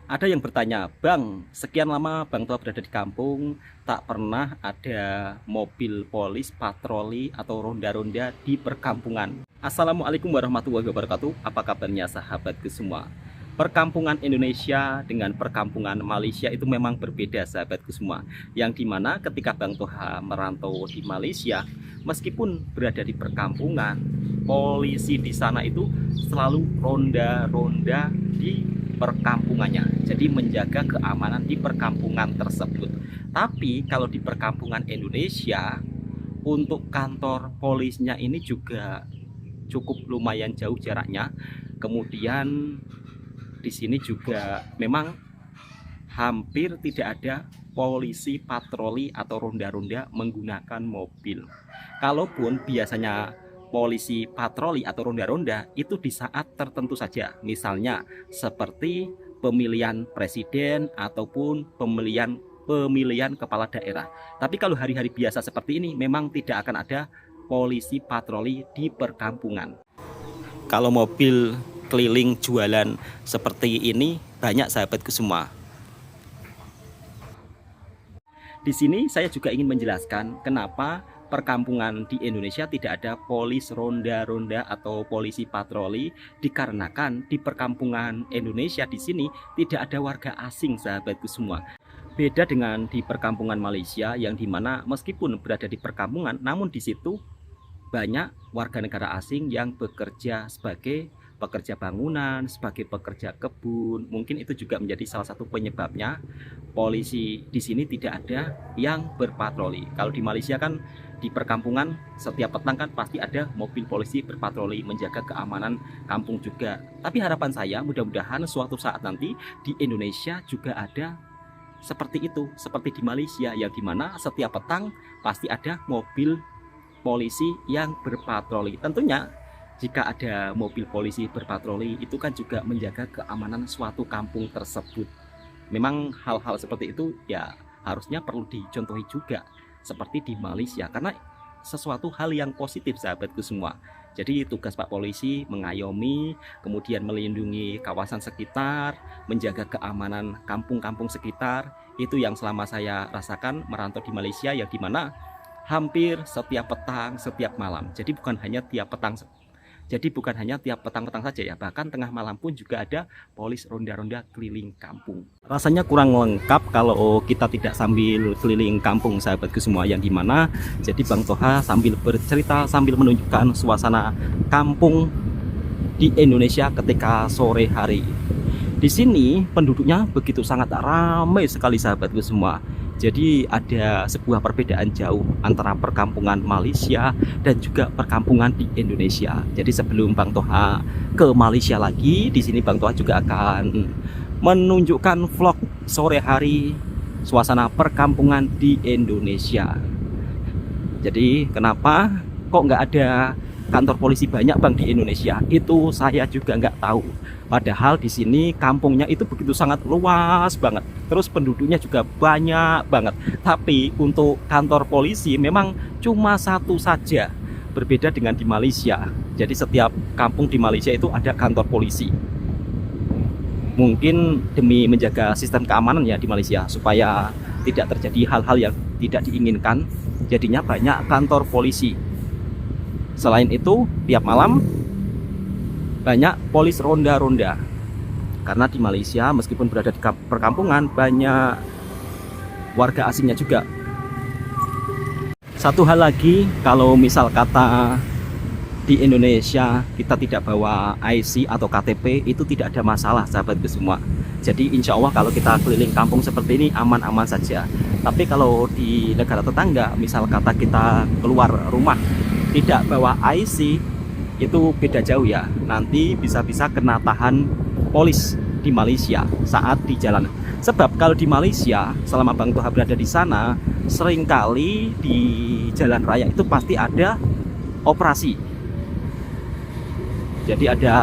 Ada yang bertanya, Bang, sekian lama Bang Toha berada di kampung, tak pernah ada mobil polis, patroli, atau ronda-ronda di perkampungan. Assalamualaikum warahmatullahi wabarakatuh. Apa kabarnya sahabatku semua? Perkampungan Indonesia dengan perkampungan Malaysia itu memang berbeda sahabatku semua. Yang dimana ketika Bang Toha merantau di Malaysia, meskipun berada di perkampungan, polisi di sana itu selalu ronda-ronda di perkampungannya, jadi menjaga keamanan di perkampungan tersebut. Tapi kalau di perkampungan Indonesia, untuk kantor polisnya ini juga cukup lumayan jauh jaraknya. Kemudian di sini juga memang hampir tidak ada polisi patroli atau ronda-ronda menggunakan mobil. Kalaupun biasanya polisi patroli atau ronda-ronda itu di saat tertentu saja, misalnya seperti pemilihan presiden ataupun pemilihan kepala daerah. Tapi kalau hari-hari biasa seperti ini memang tidak akan ada polisi patroli di perkampungan. Kalau mobil keliling jualan seperti ini banyak sahabatku semua. Di sini saya juga ingin menjelaskan kenapa perkampungan di Indonesia tidak ada polis ronda-ronda atau polisi patroli, dikarenakan di perkampungan Indonesia di sini tidak ada warga asing sahabatku semua. Beda dengan di perkampungan Malaysia yang dimana meskipun berada di perkampungan, namun di situ banyak warga negara asing yang bekerja sebagai pekerja bangunan, sebagai pekerja kebun. Mungkin itu juga menjadi salah satu penyebabnya polisi di sini tidak ada yang berpatroli. Kalau di Malaysia kan di perkampungan setiap petang kan pasti ada mobil polisi berpatroli menjaga keamanan kampung juga. Tapi harapan saya mudah-mudahan suatu saat nanti di Indonesia juga ada seperti itu, seperti di Malaysia yang dimana setiap petang pasti ada mobil polisi yang berpatroli. Tentunya jika ada mobil polisi berpatroli itu kan juga menjaga keamanan suatu kampung tersebut. Memang hal-hal seperti itu ya harusnya perlu dicontohi juga seperti di Malaysia, karena sesuatu hal yang positif sahabatku semua. Jadi tugas Pak Polisi mengayomi, kemudian melindungi kawasan sekitar, menjaga keamanan kampung-kampung sekitar. Itu yang selama saya rasakan merantau di Malaysia, yang dimana hampir setiap petang, setiap malam. Jadi bukan hanya tiap petang saja ya, bahkan tengah malam pun juga ada polis ronda-ronda keliling kampung. Rasanya kurang lengkap kalau kita tidak sambil keliling kampung sahabatku semua, yang dimana jadi Bang Toha sambil bercerita, sambil menunjukkan suasana kampung di Indonesia ketika sore hari. Di sini penduduknya begitu sangat ramai sekali sahabatku semua. Jadi ada sebuah perbedaan jauh antara perkampungan Malaysia dan juga perkampungan di Indonesia. Jadi sebelum Bang Toha ke Malaysia lagi, di sini Bang Toha juga akan menunjukkan vlog sore hari suasana perkampungan di Indonesia. Jadi kenapa kok nggak ada kantor polisi banyak Bang di Indonesia? Itu saya juga nggak tahu. Padahal di sini kampungnya itu begitu sangat luas banget. Terus penduduknya juga banyak banget. Tapi untuk kantor polisi memang cuma satu saja. Berbeda dengan di Malaysia. Jadi setiap kampung di Malaysia itu ada kantor polisi. Mungkin demi menjaga sistem keamanan ya di Malaysia, supaya tidak terjadi hal-hal yang tidak diinginkan. Jadinya banyak kantor polisi. Selain itu, tiap malam banyak polis ronda-ronda. Karena di Malaysia meskipun berada di perkampungan banyak warga asingnya juga. Satu hal lagi, kalau misal kata di Indonesia kita tidak bawa IC atau KTP, itu tidak ada masalah sahabatku semua. Jadi insya Allah kalau kita keliling kampung seperti ini aman-aman saja. Tapi kalau di negara tetangga, misal kata kita keluar rumah tidak bawa IC, itu beda jauh ya. Nanti bisa-bisa kena tahan polis di Malaysia saat di jalan. Sebab kalau di Malaysia selama Bang Toha berada di sana, seringkali di jalan raya itu pasti ada operasi. Jadi ada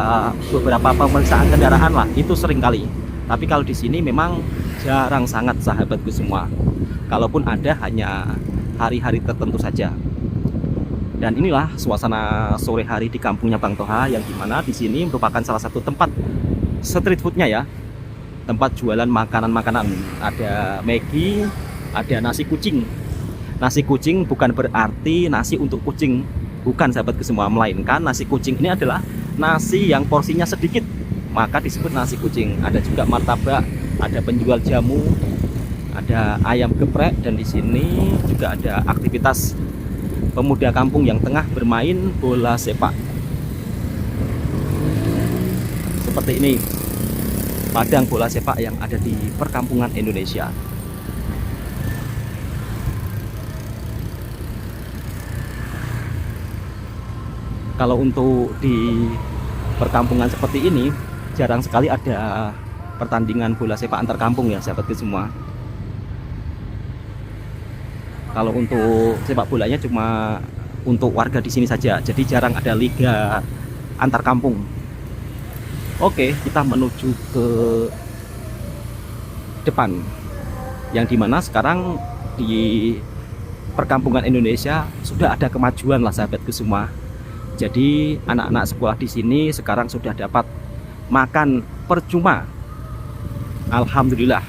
beberapa pemeriksaan kendaraan lah, itu seringkali. Tapi kalau di sini memang jarang sangat sahabatku semua. Kalaupun ada hanya hari-hari tertentu saja. Dan inilah suasana sore hari di kampungnya Bang Toha, yang dimana di sini merupakan salah satu tempat street foodnya ya. tempat jualan makanan-makanan. Ada Maggi, ada nasi kucing. Nasi kucing bukan berarti nasi untuk kucing, bukan sahabatku semua, melainkan nasi kucing ini adalah nasi yang porsinya sedikit, maka disebut nasi kucing. Ada juga martabak, ada penjual jamu, ada ayam geprek, dan di sini juga ada aktivitas pemuda kampung yang tengah bermain bola sepak. Seperti ini padang bola sepak yang ada di perkampungan Indonesia. Kalau untuk di perkampungan seperti ini jarang sekali ada pertandingan bola sepak antar kampung ya sahabatku semua. Kalau untuk sepak bolanya cuma untuk warga di sini saja, jadi jarang ada liga antar kampung. Oke, kita menuju ke depan, yang dimana sekarang di perkampungan Indonesia sudah ada kemajuan lah sahabatku semua. Jadi anak-anak sekolah di sini sekarang sudah dapat makan percuma. Alhamdulillah.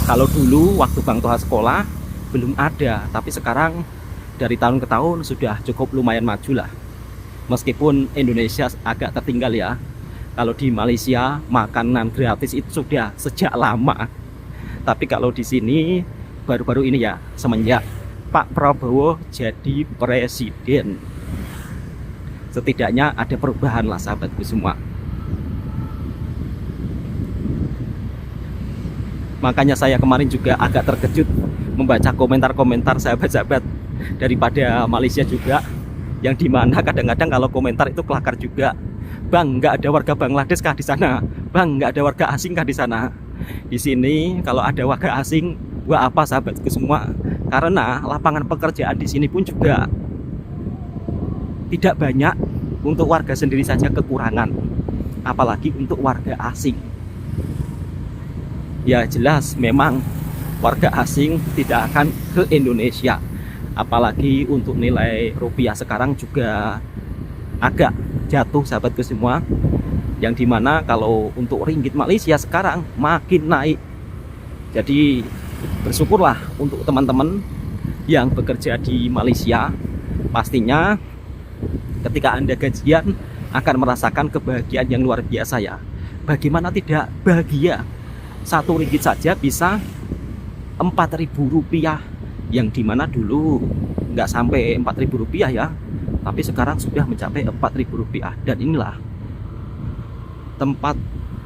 Kalau dulu waktu Bang Toha sekolah belum ada, tapi sekarang dari tahun ke tahun sudah cukup lumayan maju lah. Meskipun Indonesia agak tertinggal ya. Kalau di Malaysia makanan gratis itu sudah sejak lama. Tapi kalau di sini baru-baru ini ya, semenjak Pak Prabowo jadi presiden, setidaknya ada perubahan lah sahabatku semua. Makanya saya kemarin juga agak terkejut membaca komentar-komentar sahabat-sahabat daripada Malaysia juga, yang dimana kadang-kadang kalau komentar itu kelakar juga. Bang, nggak ada warga Bangladesh kah di sana? Bang, nggak ada warga asing kah di sana? Di sini kalau ada warga asing, wah apa sahabatku semua? Karena lapangan pekerjaan di sini pun juga tidak banyak, untuk warga sendiri saja kekurangan, apalagi untuk warga asing. Ya jelas memang warga asing tidak akan ke Indonesia, apalagi untuk nilai rupiah sekarang juga agak jatuh sahabatku semua, yang dimana kalau untuk ringgit Malaysia sekarang makin naik. Jadi bersyukurlah untuk teman-teman yang bekerja di Malaysia. Pastinya ketika Anda gajian akan merasakan kebahagiaan yang luar biasa ya. Bagaimana tidak bahagia? 1 ringgit saja bisa 4.000 rupiah, yang dimana dulu nggak sampai 4.000 rupiah ya, tapi sekarang sudah mencapai 4.000 rupiah. Dan inilah tempat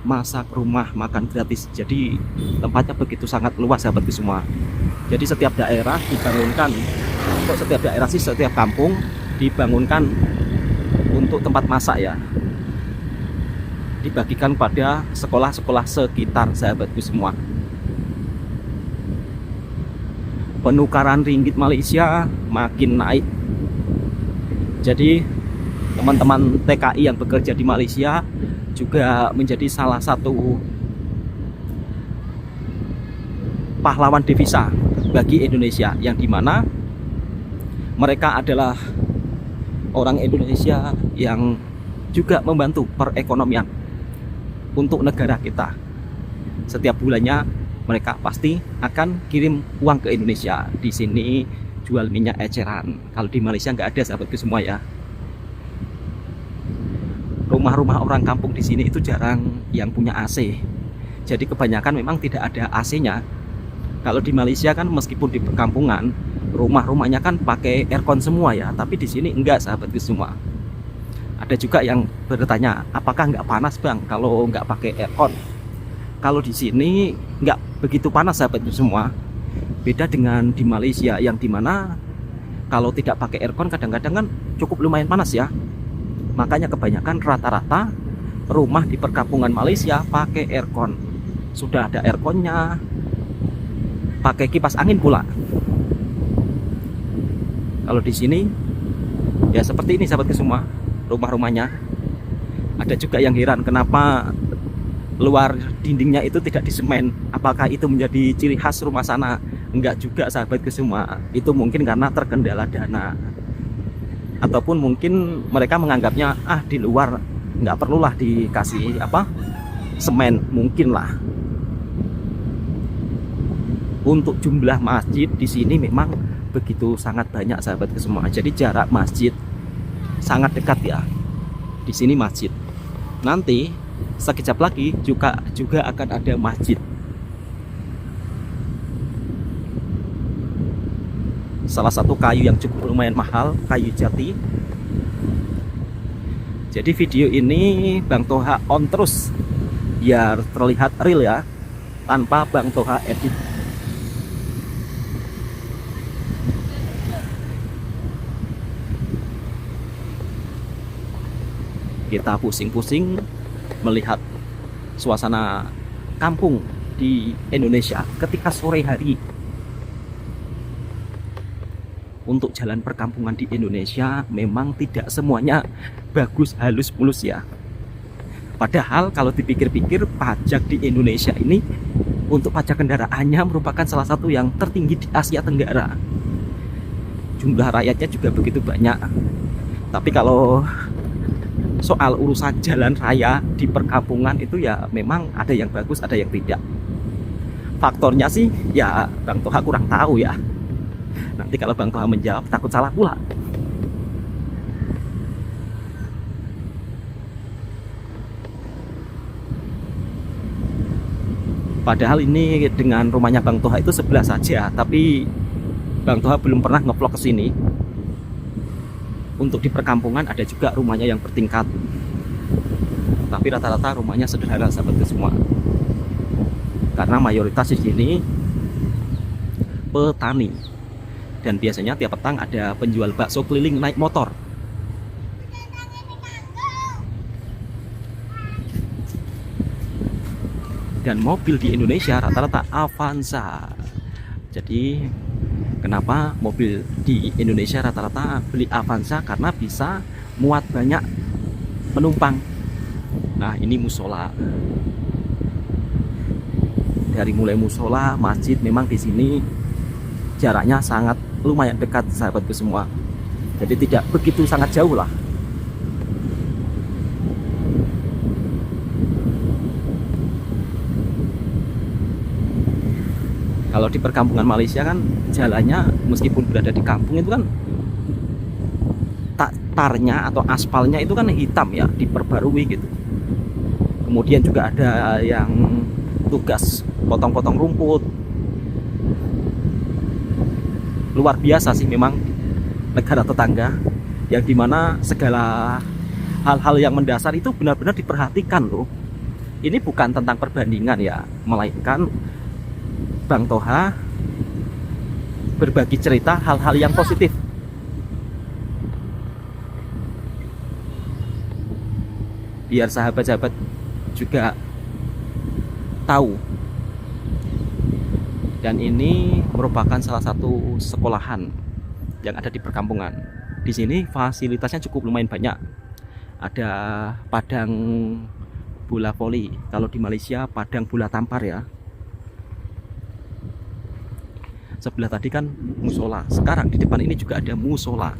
masak rumah makan gratis. Jadi tempatnya begitu sangat luas sahabatku semua. Jadi setiap daerah dibangunkan, untuk setiap daerah sih, setiap kampung dibangunkan untuk tempat masak ya, dibagikan pada sekolah-sekolah sekitar sahabatku semua. Penukaran ringgit Malaysia makin naik. Jadi teman-teman TKI yang bekerja di Malaysia juga menjadi salah satu pahlawan devisa bagi Indonesia, yang dimana mereka adalah orang Indonesia yang juga membantu perekonomian untuk negara kita. Setiap bulannya mereka pasti akan kirim uang ke Indonesia. Di sini jual minyak eceran. Kalau di Malaysia nggak ada sahabatku semua ya. Rumah-rumah orang kampung di sini itu jarang yang punya AC. Jadi kebanyakan memang tidak ada AC-nya. Kalau di Malaysia kan meskipun di perkampungan, rumah-rumahnya kan pakai aircon semua ya, tapi di sini enggak sahabatku semua. Ada juga yang bertanya, apakah nggak panas bang kalau nggak pakai aircon? Kalau di sini nggak begitu panas sahabatku semua. Beda dengan di Malaysia, yang dimana kalau tidak pakai aircon kadang-kadang kan cukup lumayan panas ya. Makanya kebanyakan rata-rata rumah di perkampungan Malaysia pakai aircon. Sudah ada airconnya, pakai kipas angin pula. Kalau di sini ya seperti ini sahabatku semua rumah-rumahnya. Ada juga yang heran kenapa luar dindingnya itu tidak disemen. Apakah itu menjadi ciri khas rumah sana? Enggak juga sahabatku semua. Itu mungkin karena terkendala dana, ataupun mungkin mereka menganggapnya di luar nggak perlulah dikasih semen mungkin lah. Untuk jumlah masjid di sini memang begitu sangat banyak sahabatku semua. Jadi jarak masjid sangat dekat ya. Di sini masjid. Nanti sekejap lagi juga akan ada masjid. Salah satu kayu yang cukup lumayan mahal, kayu jati. Jadi video ini Bang Toha on terus biar terlihat real ya, tanpa Bang Toha edit. Kita pusing-pusing melihat suasana kampung di Indonesia ketika sore hari. Untuk jalan perkampungan di Indonesia memang tidak semuanya bagus, halus, mulus ya. Padahal kalau dipikir-pikir, pajak di Indonesia ini untuk pajak kendaraannya merupakan salah satu yang tertinggi di Asia Tenggara. Jumlah rakyatnya juga begitu banyak. Tapi kalau soal urusan jalan raya di perkampungan itu ya memang ada yang bagus, ada yang tidak. Faktornya sih ya Bang Toha kurang tahu ya. Nanti kalau Bang Toha menjawab takut salah pula. Padahal ini dengan rumahnya Bang Toha itu sebelah saja, tapi Bang Toha belum pernah ngevlog ke sini. Untuk di perkampungan ada juga rumahnya yang bertingkat. Tapi rata-rata rumahnya sederhana sahabat semua. Karena mayoritas di sini petani. Dan biasanya tiap petang ada penjual bakso keliling naik motor. Dan mobil di Indonesia rata-rata Avanza. Jadi kenapa mobil di Indonesia rata-rata beli Avanza? Karena bisa muat banyak penumpang. Nah ini musola. Dari mulai musola, masjid memang di sini jaraknya sangat lumayan dekat sahabatku semua. Jadi tidak begitu sangat jauh lah. Kalau di perkampungan Malaysia kan jalannya meskipun berada di kampung itu kan tarnya atau aspalnya itu kan hitam ya, diperbarui gitu. Kemudian juga ada yang tugas potong-potong rumput. Luar biasa sih memang negara tetangga yang dimana segala hal-hal yang mendasar itu benar-benar diperhatikan loh. Ini bukan tentang perbandingan ya, melainkan Bang Toha berbagi cerita hal-hal yang positif. Biar sahabat-sahabat juga tahu. Dan ini merupakan salah satu sekolahan yang ada di perkampungan. Di sini fasilitasnya cukup lumayan banyak. Ada padang bola voli. Kalau di Malaysia padang bola tampar ya. Sebelah tadi kan musola. Sekarang di depan ini juga ada musola.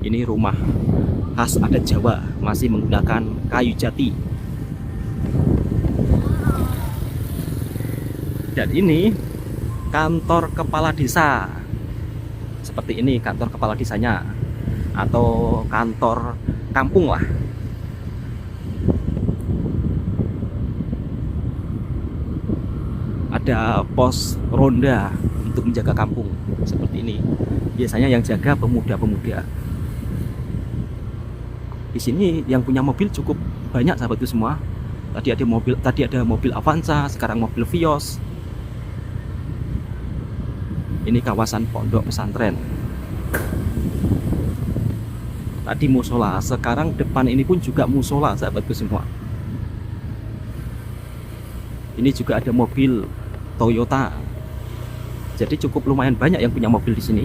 Ini rumah khas adat Jawa, masih menggunakan kayu jati. Dan ini kantor kepala desa. Seperti ini kantor kepala desanya, atau kantor kampung lah. Ada pos ronda untuk menjaga kampung seperti ini. Biasanya yang jaga pemuda-pemuda. Di sini yang punya mobil cukup banyak sahabatku semua. Tadi ada mobil Avanza, sekarang mobil Vios. Ini kawasan pondok pesantren. Tadi musola, sekarang depan ini pun juga musola sahabatku semua. Ini juga ada mobil Toyota. Jadi cukup lumayan banyak yang punya mobil di sini.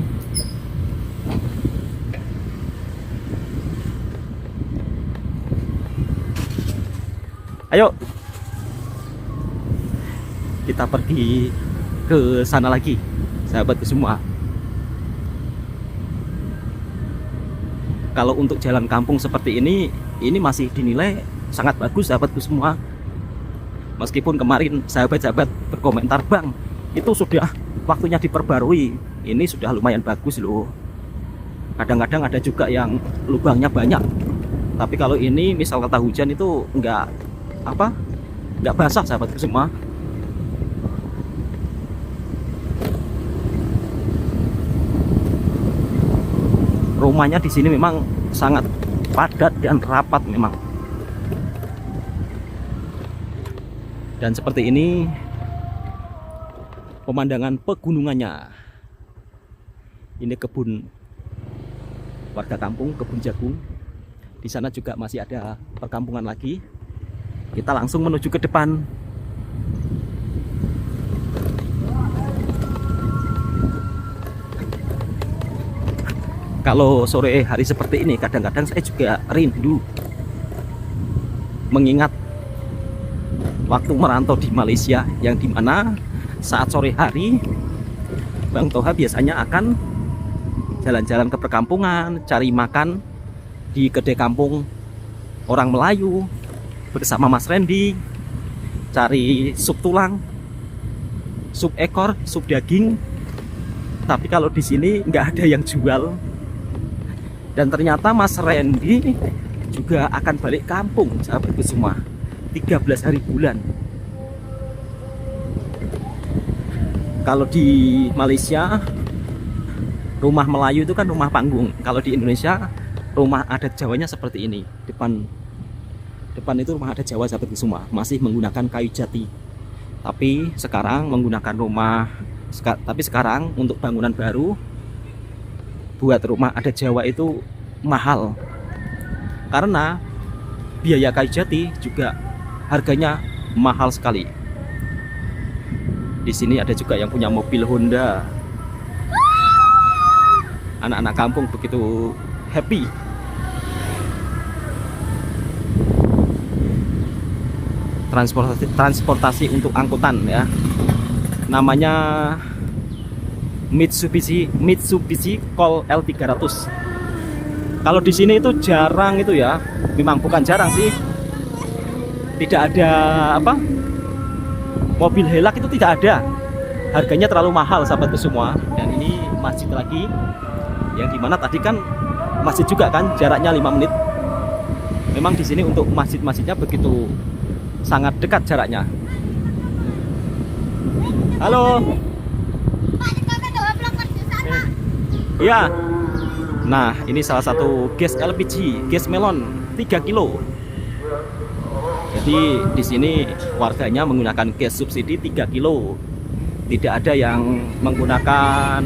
Ayo kita pergi ke sana lagi sahabatku semua. Kalau untuk jalan kampung seperti ini masih dinilai sangat bagus sahabatku semua. Meskipun kemarin sahabat-sahabat berkomentar, "Bang, itu sudah waktunya diperbarui." Ini sudah lumayan bagus loh. Kadang-kadang ada juga yang lubangnya banyak. Tapi kalau ini misal kata hujan itu nggak basah sahabatku semua. Rumahnya di sini memang sangat padat dan rapat memang. Dan seperti ini pemandangan pegunungannya. Ini kebun warga kampung, kebun jagung. Di sana juga masih ada perkampungan lagi. Kita langsung menuju ke depan. Kalau sore hari seperti ini, kadang-kadang saya juga rindu mengingat waktu merantau di Malaysia, yang dimana saat sore hari Bang Toha biasanya akan jalan-jalan ke perkampungan, cari makan di kedai kampung orang Melayu bersama Mas Randy, cari sup tulang, sup ekor, sup daging. Tapi kalau di sini nggak ada yang jual. Dan ternyata Mas Randy juga akan balik kampung, sahabatku semua, 13 hari bulan. Kalau di Malaysia rumah Melayu itu kan rumah panggung. Kalau di Indonesia rumah adat Jawanya seperti ini. Depan itu rumah adat Jawa, sahabatku semua, masih menggunakan kayu jati. Tapi sekarang sekarang untuk bangunan baru buat rumah adat Jawa itu mahal. Karena biaya kayu jati juga harganya mahal sekali. Di sini ada juga yang punya mobil Honda. Anak-anak kampung begitu happy. Transportasi untuk angkutan ya. Namanya Mitsubishi Colt L300. Kalau di sini itu jarang itu ya. Memang bukan jarang sih. Tidak ada mobil helak itu tidak ada. Harganya terlalu mahal, sahabatku semua. Dan ini masjid lagi, yang dimana tadi kan masjid juga kan, jaraknya 5 menit. Memang di sini untuk masjid-masjidnya begitu sangat dekat jaraknya. Halo. Iya. Nah, ini salah satu gas LPG, gas melon 3 kilo. Jadi di sini warganya menggunakan gas subsidi 3 kilo. Tidak ada yang menggunakan.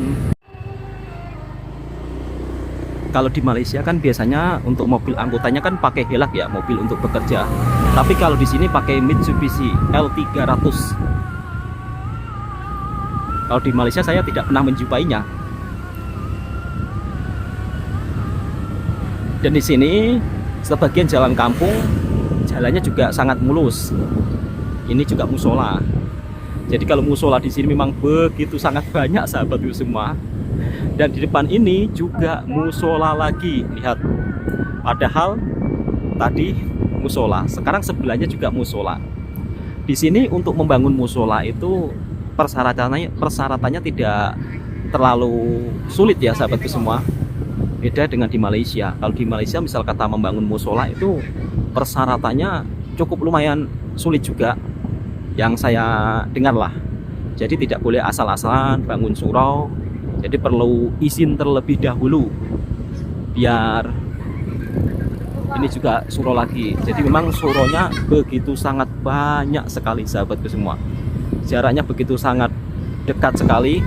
Kalau di Malaysia kan biasanya untuk mobil angkutannya kan pakai helak ya, mobil untuk bekerja. Tapi kalau di sini pakai Mitsubishi L300. Kalau di Malaysia saya tidak pernah menjumpainya. Dan di sini sebagian jalan kampung jalannya juga sangat mulus. Ini juga musola. Jadi kalau musola di sini memang begitu sangat banyak, sahabatku semua. Dan di depan ini juga musola lagi. Lihat. Padahal tadi musola, sekarang sebelahnya juga musola. Di sini untuk membangun musola itu persyaratannya tidak terlalu sulit ya, sahabatku semua. Beda dengan di Malaysia. Kalau di Malaysia misal kata membangun musola itu persyaratannya cukup lumayan sulit juga, yang saya dengar lah. Jadi tidak boleh asal-asalan bangun surau. Jadi perlu izin terlebih dahulu. Biar ini juga surau lagi. Jadi memang suraunya begitu sangat banyak sekali, sahabatku semua. Jaraknya begitu sangat dekat sekali.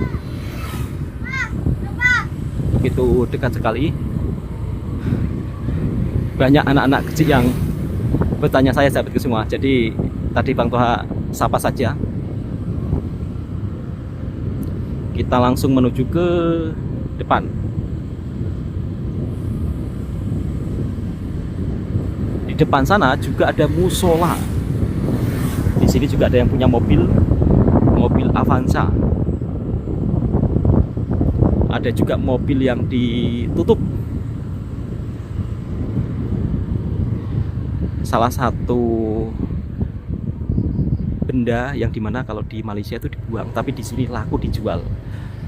Begitu dekat sekali. Banyak anak-anak kecil yang bertanya saya, sahabatku semua. Jadi tadi Bang Toha sapa saja. Kita langsung menuju ke depan. Di depan sana juga ada musola. Di sini juga ada yang punya mobil Avanza. Ada juga mobil yang ditutup. Salah satu benda yang dimana kalau di Malaysia itu dibuang, tapi di sini laku dijual.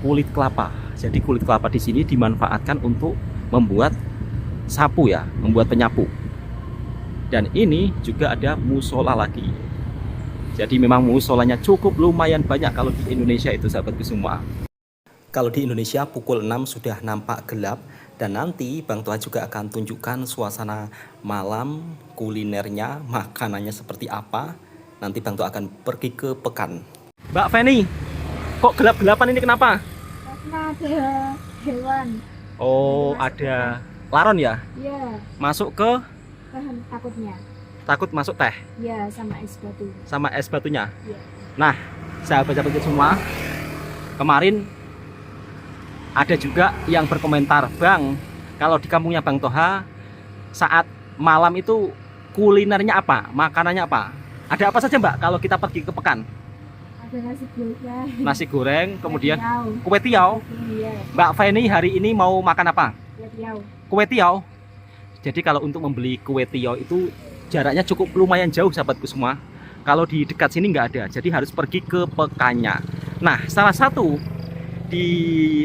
Kulit kelapa. Jadi kulit kelapa di sini dimanfaatkan untuk membuat sapu ya, membuat penyapu. Dan ini juga ada musola lagi. Jadi memang musolanya cukup lumayan banyak kalau di Indonesia itu sahabatku semua. Kalau di Indonesia pukul 6 sudah nampak gelap. Dan nanti Bang Toha juga akan tunjukkan suasana malam, kulinernya, makanannya seperti apa. Nanti Bang Toha akan pergi ke Pekan. Mbak Feni, kok gelap-gelapan ini kenapa? Karena ada hewan. Oh, ada laron ya? Iya, Masuk ke, takutnya. takut masuk teh Iya, sama es batu. sama es batunya. Iya. Nah, sahabat-sahabat semua, kemarin ada juga yang berkomentar, Bang, kalau di kampungnya Bang Toha saat malam itu kulinernya apa? Makanannya apa? Ada apa saja Mbak kalau kita pergi ke Pekan? Ada nasi goreng. Nasi goreng, kemudian Tiaw. kue tiaw. Iya, Mbak Feni hari ini mau makan apa? tiaw. Kue tiaw. Jadi kalau untuk membeli kue tiaw itu jaraknya cukup lumayan jauh sahabatku semua. Kalau di dekat sini nggak ada, jadi harus pergi ke Pekannya. Nah, salah satu di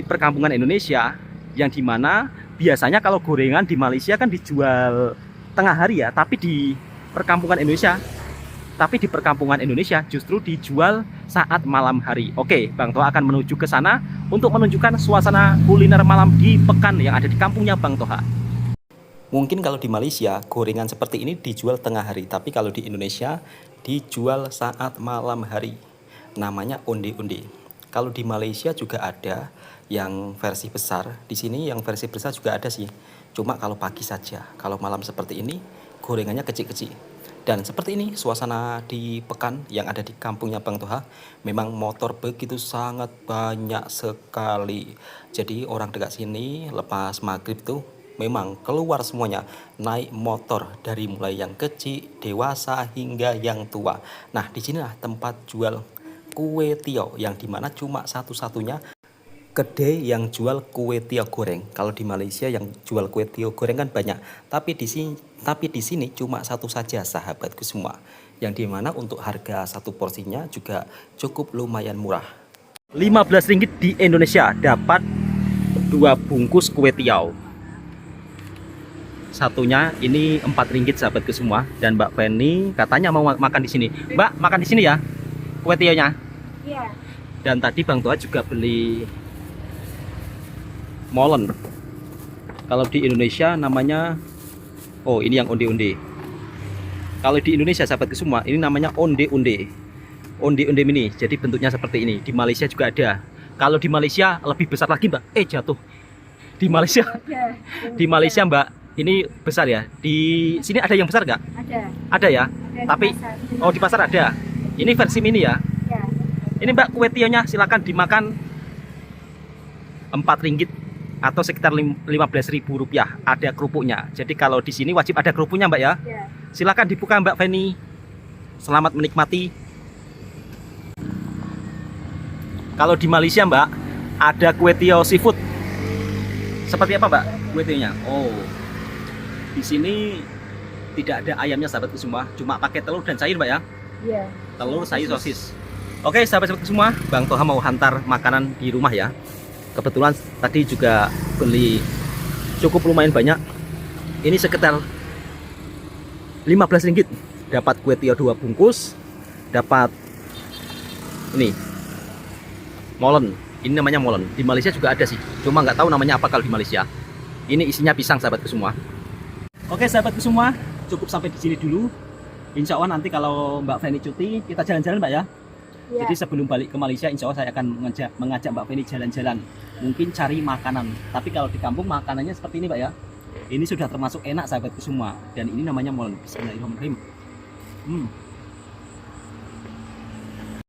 perkampungan Indonesia yang dimana biasanya kalau gorengan di Malaysia kan dijual tengah hari ya, tapi di perkampungan Indonesia justru dijual saat malam hari. Oke, Bang Toha akan menuju ke sana untuk menunjukkan suasana kuliner malam di Pekan yang ada di kampungnya Bang Toha. Mungkin kalau di Malaysia gorengan seperti ini dijual tengah hari, tapi kalau di Indonesia dijual saat malam hari. Namanya onde-onde. Kalau di Malaysia juga ada yang versi besar. Di sini yang versi besar juga ada sih. Cuma kalau pagi saja. Kalau malam seperti ini gorengannya kecil-kecil. Dan seperti ini suasana di Pekan yang ada di kampungnya Bang Toha. Memang motor begitu sangat banyak sekali. Jadi orang dekat sini lepas maghrib tuh memang keluar semuanya naik motor dari mulai yang kecil, dewasa hingga yang tua. Nah, di sinilah tempat jual kue tiaw yang dimana cuma satu-satunya kedai yang jual kue tiaw goreng. Kalau di Malaysia yang jual kue tiaw goreng kan banyak, tapi di sini cuma satu saja sahabatku semua. Yang dimana untuk harga satu porsinya juga cukup lumayan murah. 15 ringgit di Indonesia dapat 2 bungkus kue tiaw. Satunya ini 4 ringgit sahabatku semua. Dan Mbak Feni katanya mau makan di sini. Mbak, makan di sini ya kue tiawnya. Iya. Dan tadi Bang Toha juga beli molen. Kalau di Indonesia namanya, oh ini yang onde-onde. Kalau di Indonesia sahabatku semua ini namanya onde-onde. Onde-onde mini. Jadi bentuknya seperti ini. Di Malaysia juga ada. Kalau di Malaysia lebih besar lagi Mbak. Jatuh. Di Malaysia. Di Malaysia Mbak, ini besar ya. Di sini ada yang besar nggak? Ada. Ada ya. Ada Tapi di pasar. oh di pasar ada. Ini versi mini ya. Ya. Ini Mbak kue tiawnya silakan dimakan 4 ringgit atau sekitar 15.000 rupiah. Ada kerupuknya. Jadi kalau di sini wajib ada kerupuknya Mbak ya. Ya. Silakan dibuka Mbak Feni. Selamat menikmati. Kalau di Malaysia Mbak ada kue tiaw seafood. Seperti apa Mbak kue tiawnya? Oh, di sini tidak ada ayamnya sahabatku semua. Cuma pakai telur dan sayur Mbak ya. Iya. Telur, sayur, sosis. Oke sahabat-sahabat semua, Bang Toha mau hantar makanan di rumah ya. Kebetulan tadi juga beli cukup lumayan banyak. Ini sekitar 15 ringgit. Dapat kue tiaw 2 bungkus. Dapat ini molen. Ini namanya molen. Di Malaysia juga ada sih. Cuma nggak tahu namanya apa kalau di Malaysia. Ini isinya pisang sahabatku semua. Oke sahabatku semua, cukup sampai di sini dulu. Insya Allah nanti kalau Mbak Feni cuti, kita jalan-jalan Mbak ya. Ya. Jadi sebelum balik ke Malaysia, insya Allah saya akan mengajak Mbak Feni jalan-jalan. Mungkin cari makanan. Tapi kalau di kampung makanannya seperti ini Mbak ya. Ini sudah termasuk enak sahabatku semua. Dan ini namanya molen. Bismillahirrahmanirrahim.